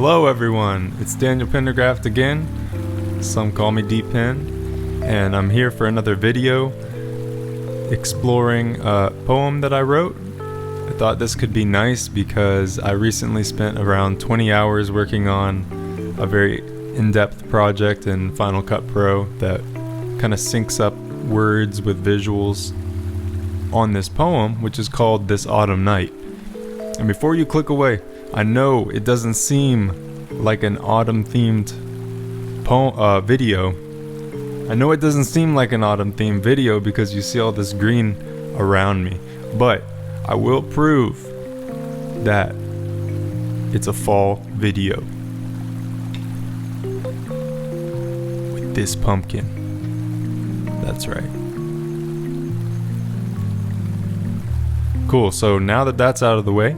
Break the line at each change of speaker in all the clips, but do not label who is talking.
Hello everyone, it's Daniel Pendergraft again. Some call me DPend, and I'm here for another video exploring a poem that I wrote. I thought this could be nice because I recently spent around 20 hours working on a very in-depth project in Final Cut Pro that kind of syncs up words with visuals on this poem, which is called This Autumn Night. And before you click away, I know it doesn't seem like an autumn-themed video. I know it doesn't seem like an autumn-themed video because you see all this green around me, but I will prove that it's a fall video with this pumpkin. That's right. Cool, so now that that's out of the way,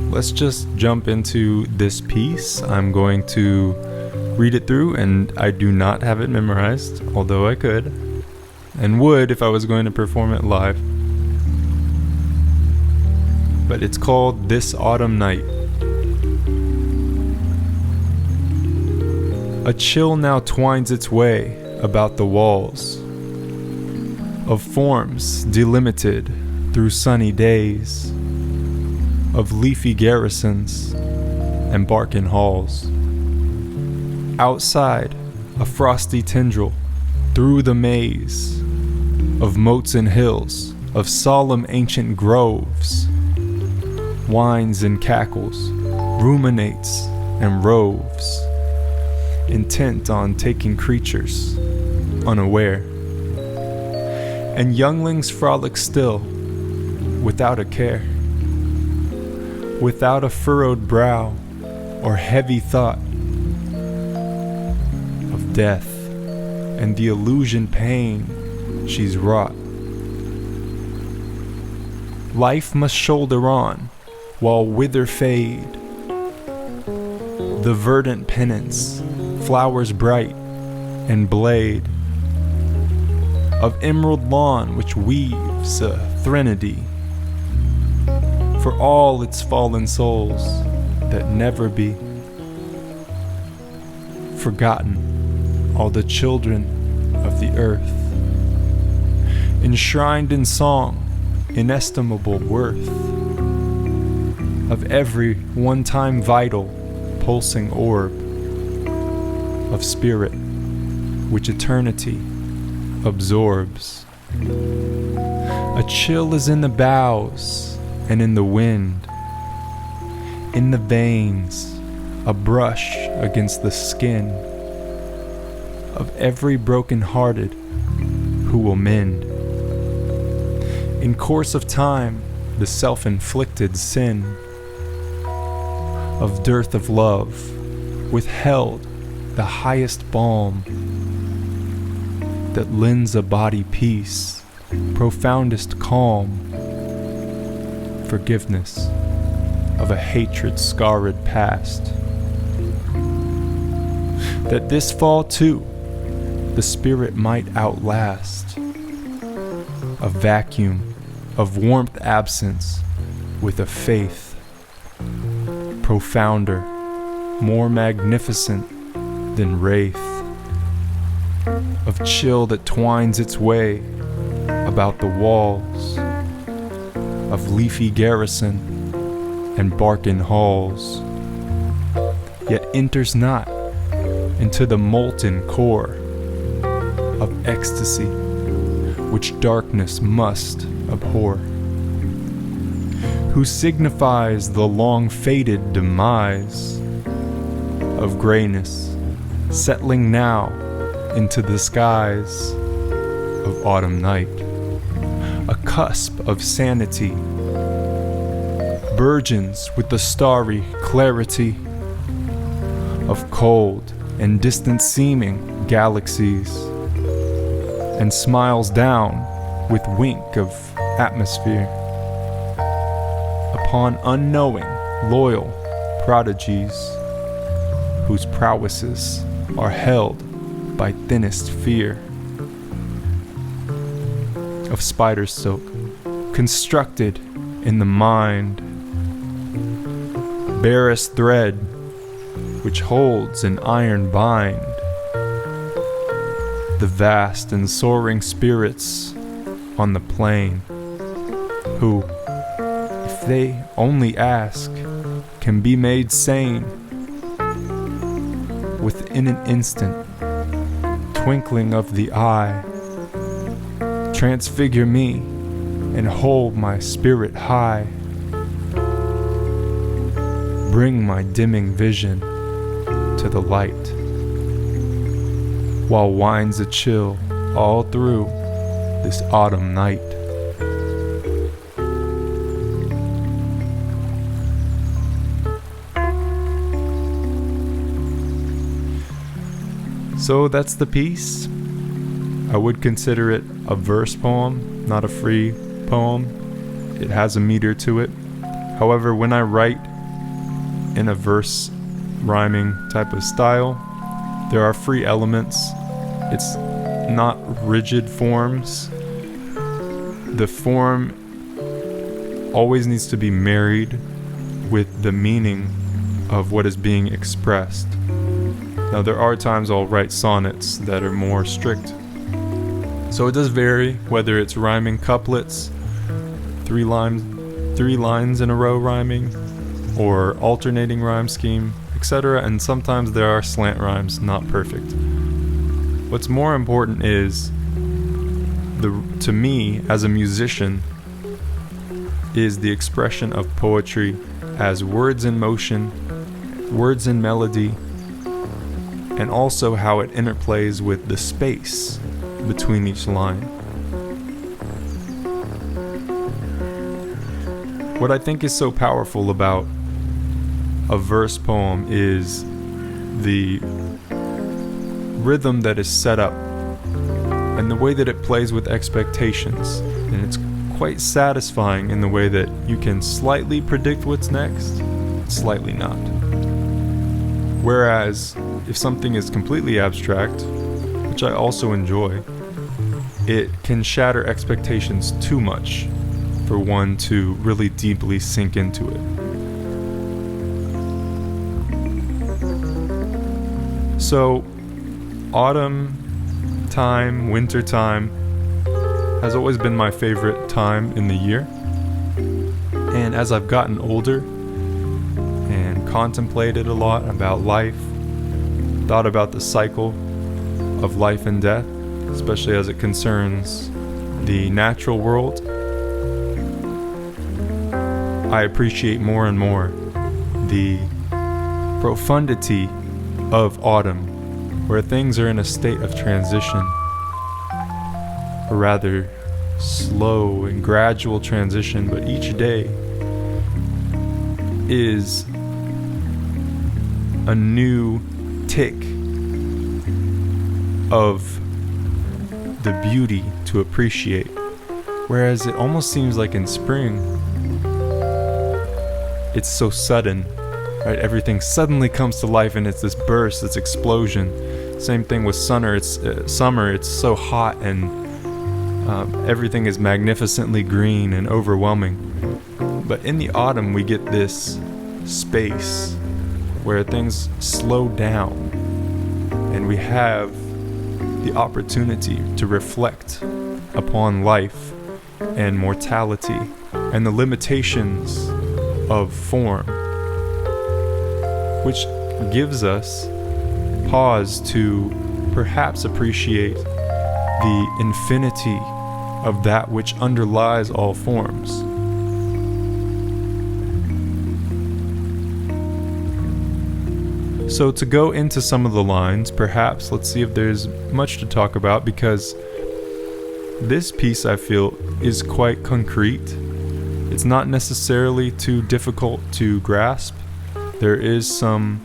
let's just jump into this piece. I'm going to read it through, and I do not have it memorized, although I could, and would if I was going to perform it live. But it's called This Autumn Night. A chill now twines its way about the walls of forms delimited through sunny days, of leafy garrisons and barken halls. Outside, a frosty tendril through the maze of moats and hills, of solemn ancient groves, whines and cackles, ruminates and roves, intent on taking creatures unaware. And younglings frolic still, without a care, without a furrowed brow or heavy thought of death and the illusion pain she's wrought. Life must shoulder on while wither fade the verdant pennants, flowers bright and blade of emerald lawn which weaves a threnody for all its fallen souls that never be forgotten, all the children of the earth, enshrined in song, inestimable worth of every one-time vital pulsing orb of spirit which eternity absorbs. A chill is in the boughs and in the wind, in the veins, a brush against the skin of every broken-hearted who will mend. In course of time, the self-inflicted sin of dearth of love withheld the highest balm that lends a body peace, profoundest calm, forgiveness of a hatred scarred past. That this fall too the spirit might outlast a vacuum of warmth absence with a faith profounder, more magnificent than wraith of chill that twines its way about the walls of leafy garrison and barken halls, yet enters not into the molten core of ecstasy which darkness must abhor, who signifies the long-fated demise of grayness settling now into the skies of autumn night, a cusp of sanity burgeons with the starry clarity of cold and distant seeming galaxies, and smiles down with wink of atmosphere upon unknowing loyal prodigies whose prowesses are held by thinnest fear of spider silk constructed in the mind, barest thread which holds in iron bind the vast and soaring spirits on the plain, who, if they only ask, can be made sane within an instant, twinkling of the eye. Transfigure me and hold my spirit high. Bring my dimming vision to the light, while winds a chill all through this autumn night. So that's the piece. I would consider it a verse poem, not a free poem. It has a meter to it. However, when I write in a verse rhyming type of style, there are free elements. It's not rigid forms. The form always needs to be married with the meaning of what is being expressed. Now, there are times I'll write sonnets that are more strict. So it does vary whether it's rhyming couplets, three lines in a row rhyming, or alternating rhyme scheme, etc. And sometimes there are slant rhymes, not perfect. What's more important is, to me as a musician, is the expression of poetry as words in motion, words in melody, and also how it interplays with the space between each line. What I think is so powerful about a verse poem is the rhythm that is set up and the way that it plays with expectations. And it's quite satisfying in the way that you can slightly predict what's next, slightly not. Whereas if something is completely abstract, which I also enjoy, it can shatter expectations too much for one to really deeply sink into it. So, autumn time, winter time has always been my favorite time in the year. And as I've gotten older and contemplated a lot about life, thought about the cycle of life and death, especially as it concerns the natural world, I appreciate more and more the profundity of autumn, where things are in a state of transition, a rather slow and gradual transition, but each day is a new tick of the beauty to appreciate. Whereas it almost seems like in spring, it's so sudden, right? Everything suddenly comes to life and it's this burst, this explosion. Same thing with summer. It's so hot and everything is magnificently green and overwhelming. But in the autumn, we get this space where things slow down and we have the opportunity to reflect upon life and mortality and the limitations of form, which gives us pause to perhaps appreciate the infinity of that which underlies all forms. So to go into some of the lines, perhaps let's see if there's much to talk about, because this piece, I feel, is quite concrete. It's not necessarily too difficult to grasp. There is some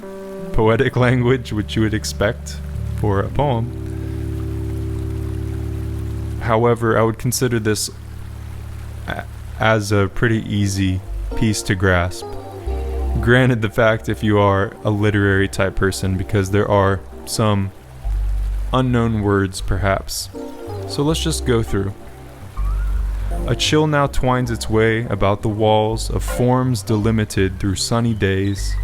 poetic language which you would expect for a poem. However, I would consider this as a pretty easy piece to grasp. Granted the fact if you are a literary type person, because there are some unknown words perhaps. So let's just go through. A chill now twines its way about the walls of forms delimited through sunny days.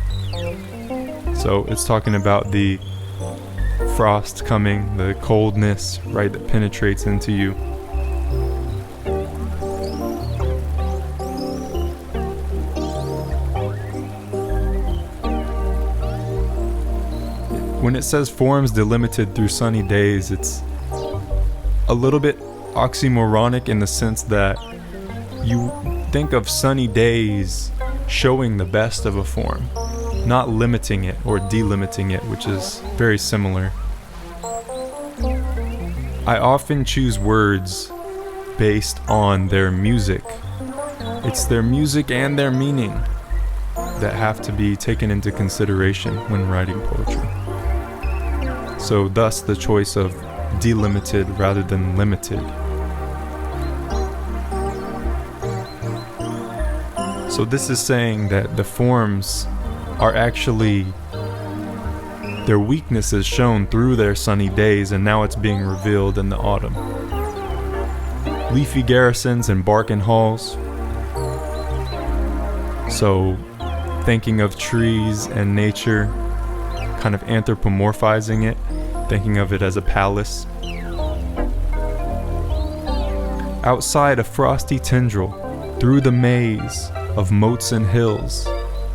So it's talking about the frost coming, the coldness, right, that penetrates into you. When it says forms delimited through sunny days, it's a little bit oxymoronic in the sense that you think of sunny days showing the best of a form, not limiting it or delimiting it, which is very similar. I often choose words based on their music. It's their music and their meaning that have to be taken into consideration when writing poetry. So thus the choice of delimited rather than limited. So this is saying that the forms are actually, their weakness is shown through their sunny days, and now it's being revealed in the autumn. Leafy garrisons and barken halls. So thinking of trees and nature, kind of anthropomorphizing it, thinking of it as a palace. Outside a frosty tendril, through the maze of moats and hills,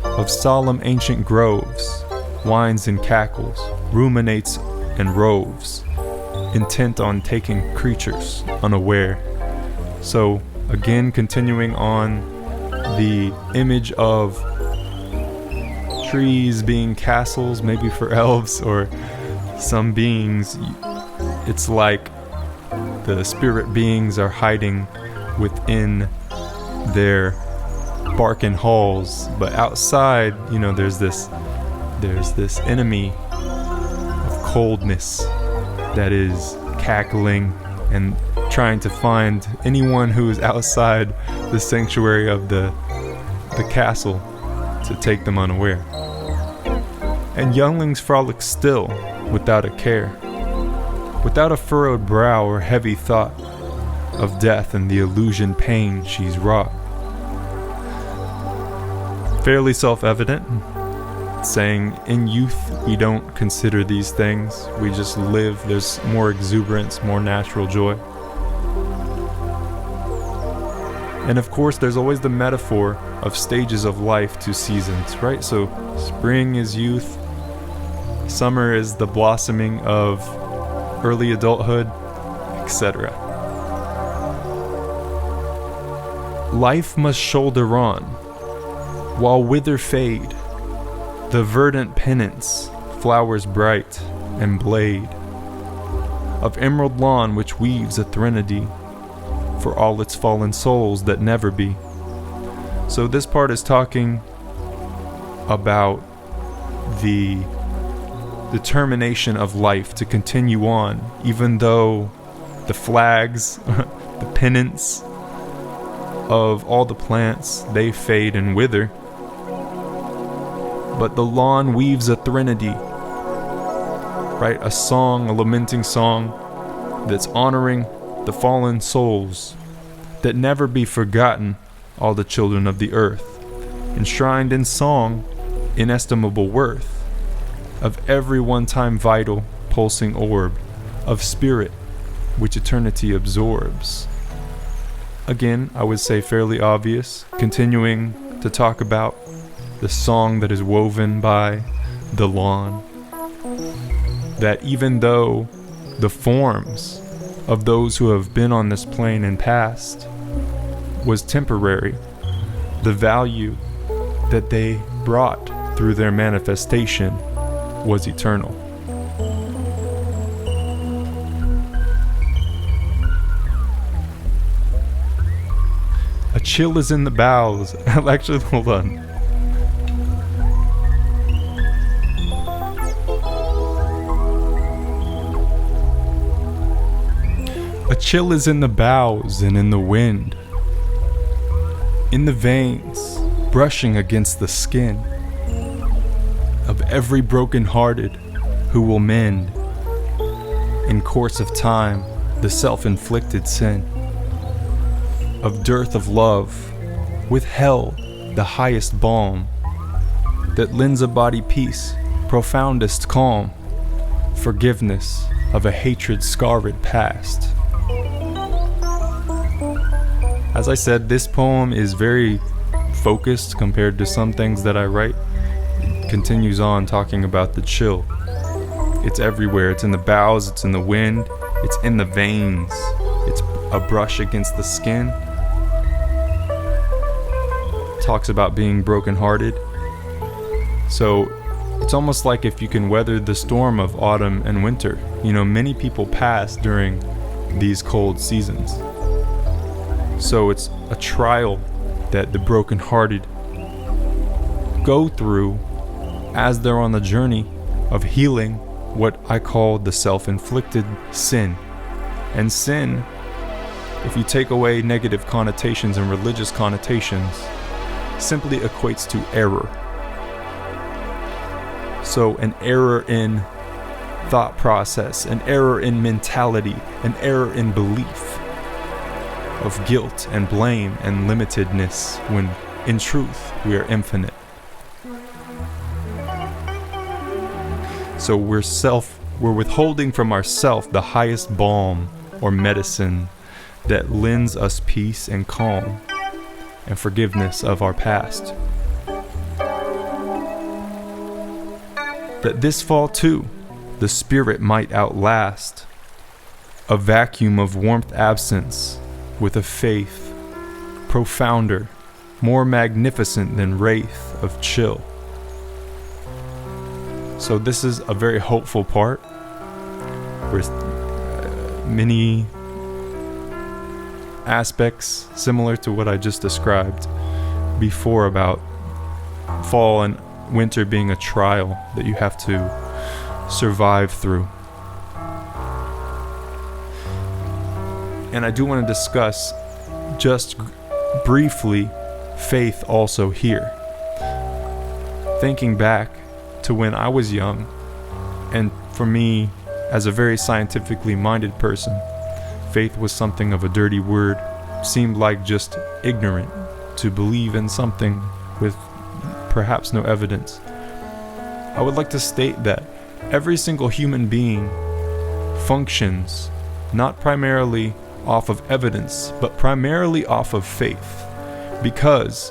of solemn ancient groves, whines and cackles, ruminates and roves, intent on taking creatures unaware. So again, continuing on the image of trees being castles, maybe for elves or some beings, it's like the spirit beings are hiding within their barken halls, but outside, there's this enemy of coldness that is cackling and trying to find anyone who is outside the sanctuary of the castle to take them unaware. And younglings frolic still, without a care, without a furrowed brow or heavy thought of death and the illusion pain she's wrought. Fairly self-evident, saying in youth we don't consider these things, we just live, there's more exuberance, more natural joy. And of course there's always the metaphor of stages of life to seasons, right? So spring is youth, summer is the blossoming of early adulthood, etc. Life must shoulder on, while wither fade the verdant pennants, flowers bright and blade of emerald lawn which weaves a threnody for all its fallen souls that never be. So this part is talking about the determination of life to continue on, even though the flags, the pennants of all the plants, they fade and wither. But the lawn weaves a threnody, right? A song, a lamenting song that's honoring the fallen souls that never be forgotten, all the children of the earth, enshrined in song, inestimable worth of every one-time vital, pulsing orb of spirit which eternity absorbs. Again, I would say fairly obvious, continuing to talk about the song that is woven by the lawn, that even though the forms of those who have been on this plane in past was temporary, the value that they brought through their manifestation was eternal. A chill is in the boughs. Actually, hold on. A chill is in the boughs and in the wind, in the veins, brushing against the skin of every broken-hearted who will mend, in course of time, the self-inflicted sin of dearth of love, withheld the highest balm that lends a body peace profoundest calm, forgiveness of a hatred scarred past. As I said, this poem is very focused compared to some things that I write. It continues on talking about the chill. It's everywhere. It's in the boughs, it's in the wind, it's in the veins. It's a brush against the skin. It talks about being brokenhearted. So it's almost like if you can weather the storm of autumn and winter. You know, many people pass during these cold seasons. So it's a trial that the brokenhearted go through as they're on the journey of healing what I call the self-inflicted sin. And sin, if you take away negative connotations and religious connotations, simply equates to error. So an error in thought process, an error in mentality, an error in belief, of guilt and blame and limitedness, when in truth we are infinite. So we're withholding from ourself the highest balm or medicine that lends us peace and calm and forgiveness of our past. That this fall too, the spirit might outlast a vacuum of warmth absence, with a faith profounder, more magnificent than wraith of chill. So this is a very hopeful part. There's many aspects similar to what I just described before about fall and winter being a trial that you have to survive through. And I do want to discuss just briefly faith also here. Thinking back to when I was young, and for me, as a very scientifically minded person, faith was something of a dirty word, seemed like just ignorant to believe in something with perhaps no evidence. I would like to state that every single human being functions not primarily off of evidence, but primarily off of faith, because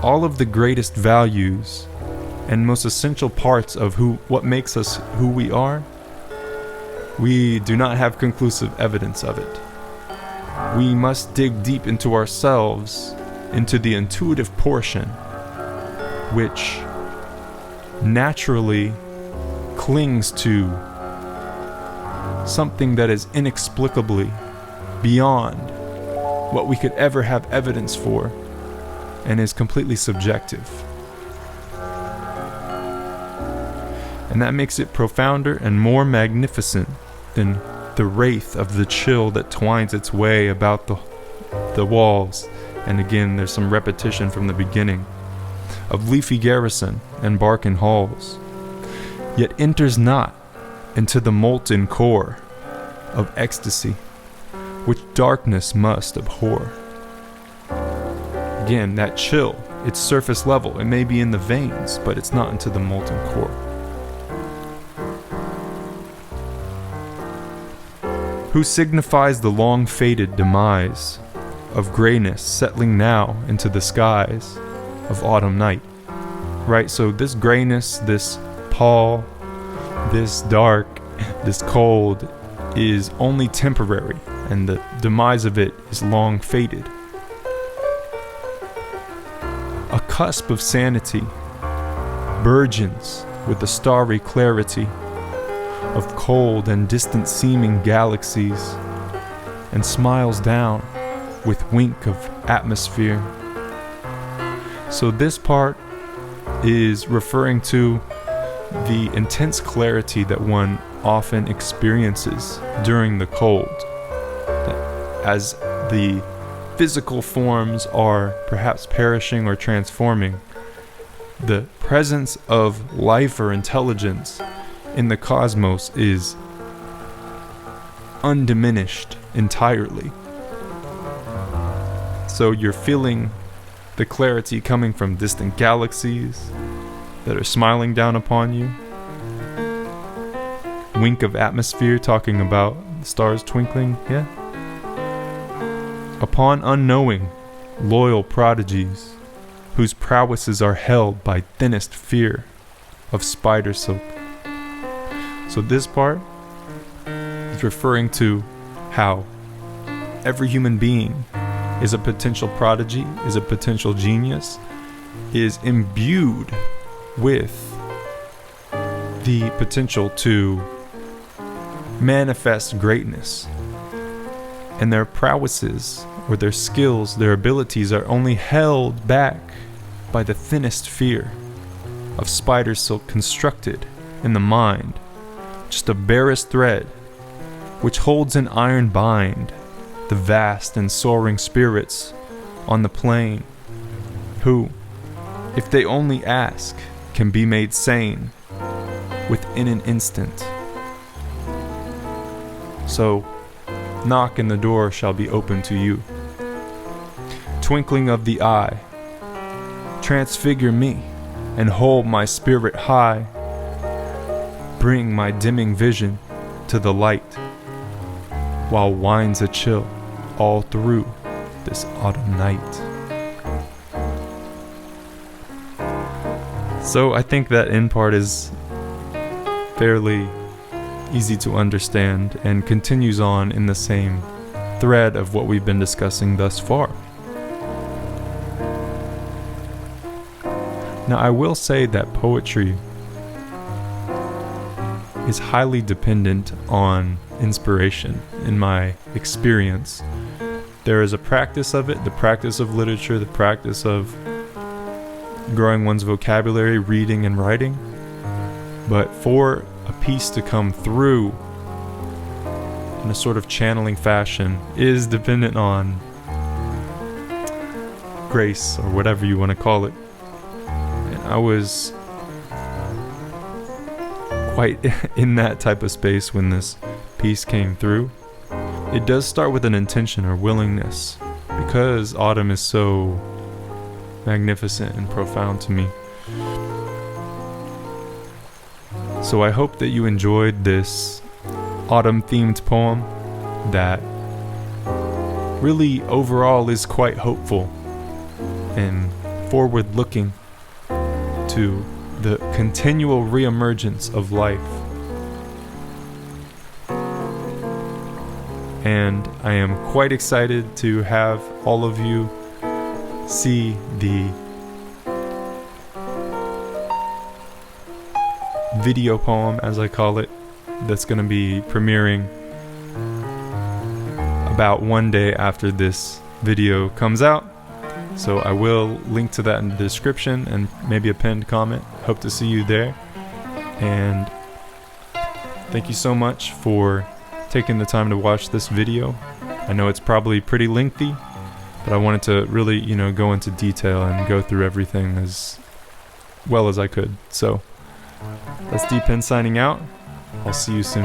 all of the greatest values and most essential parts of what makes us who we are, we do not have conclusive evidence of it. We must dig deep into ourselves, into the intuitive portion, which naturally clings to something that is inexplicably beyond what we could ever have evidence for, and is completely subjective. And that makes it profounder and more magnificent than the wraith of the chill that twines its way about the walls. And again, there's some repetition from the beginning of leafy garrison and barken halls, yet enters not into the molten core of ecstasy, which darkness must abhor. Again, that chill, it's surface level. It may be in the veins, but it's not into the molten core. Who signifies the long-fated demise of grayness settling now into the skies of autumn night. Right, so this grayness, this pall, this dark, this cold is only temporary, and the demise of it is long fated. A cusp of sanity burgeons with the starry clarity of cold and distant seeming galaxies, and smiles down with wink of atmosphere. So this part is referring to the intense clarity that one often experiences during the cold, as the physical forms are perhaps perishing or transforming. The presence of life or intelligence in the cosmos is undiminished entirely. So you're feeling the clarity coming from distant galaxies, that are smiling down upon you. Wink of atmosphere talking about stars twinkling, yeah. Upon unknowing, loyal prodigies, whose prowesses are held by thinnest fear of spider silk. So this part is referring to how every human being is a potential prodigy, is a potential genius, is imbued with the potential to manifest greatness. And their prowesses or their skills, their abilities are only held back by the thinnest fear of spider silk constructed in the mind, just a barest thread which holds in iron bind the vast and soaring spirits on the plane, who, if they only ask, can be made sane within an instant. So, knock and the door shall be open to you. Twinkling of the eye, transfigure me and hold my spirit high. Bring my dimming vision to the light, while winds a chill all through this autumn night. So I think that end part is fairly easy to understand and continues on in the same thread of what we've been discussing thus far. Now, I will say that poetry is highly dependent on inspiration in my experience. There is a practice of it, the practice of literature, the practice of growing one's vocabulary, reading and writing. But for a piece to come through in a sort of channeling fashion is dependent on grace, or whatever you want to call it. And I was quite in that type of space when this piece came through. It does start with an intention or willingness, because autumn is so magnificent and profound to me. So I hope that you enjoyed this autumn-themed poem that really overall is quite hopeful and forward-looking to the continual reemergence of life. And I am quite excited to have all of you see the video poem, as I call it, that's going to be premiering about one day after this video comes out. So I will link to that in the description and maybe a pinned comment. Hope to see you there. And thank you so much for taking the time to watch this video. I know it's probably pretty lengthy, but I wanted to really, go into detail and go through everything as well as I could. So that's DPend signing out. I'll see you soon.